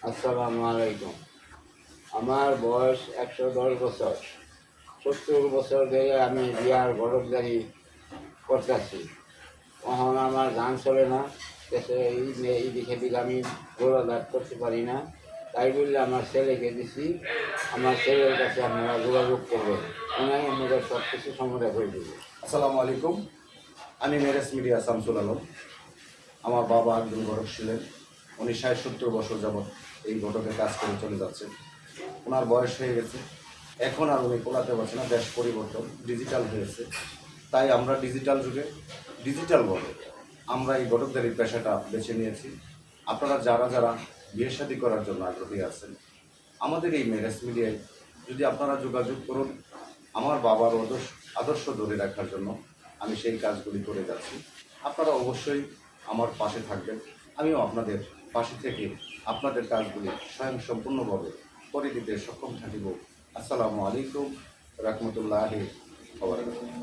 আসসালামু আলাইকুম। আমার বয়স ১১০ বছর। ৭০ বছর ধরে আমি বিয়ার গরবদারি করতেছি। তখন আমার গান চলে না, দেশে এই দিকে দিকে আমি গোড়াঘাট করতে পারি না। তাই বললে আমার ছেলেকে দিছি। আমার ছেলের কাছে আপনারা যোগাযোগ করবেন, ওনাই আমাদের সব কিছু সমাধান করে দেবে। আসসালামু আলাইকুম। আমি মেরেস মিডিয়া শামসুল আলম। আমার বাবা একজন ঘটক ছিলেন। উনি ৬০-৭০ বছর যাবৎ এই ঘটকে কাজ করে চলে যাচ্ছেন। ওনার বয়স হয়ে গেছে, এখন আর উনি কোলাতে পারছে না। দেশ পরিবর্তন, ডিজিটাল হয়েছে। তাই আমরা ডিজিটাল যুগে ডিজিটালভাবে আমরা এই ঘটকদারির পেশাটা বেছে নিয়েছি। আপনারা যারা যারা বিয়ে শাদী করার জন্য আগ্রহী আছেন, আমাদের এই মেরেস মিডিয়ায় যদি আপনারা যোগাযোগ করুন, আমার বাবার আদর্শ ধরে রাখার জন্য আমি সেই কাজগুলি করে যাচ্ছি। আপনারা অবশ্যই আমার পাশে থাকবেন, আমিও আপনাদের পাশে থেকে আপনাদের কাজগুলি স্বয়ংসম্পূর্ণভাবে করে দিতে সক্ষম থাকিব। আসসালামু আলাইকুম রহমতুল্লাহি ওয়া বারাকাতুহু।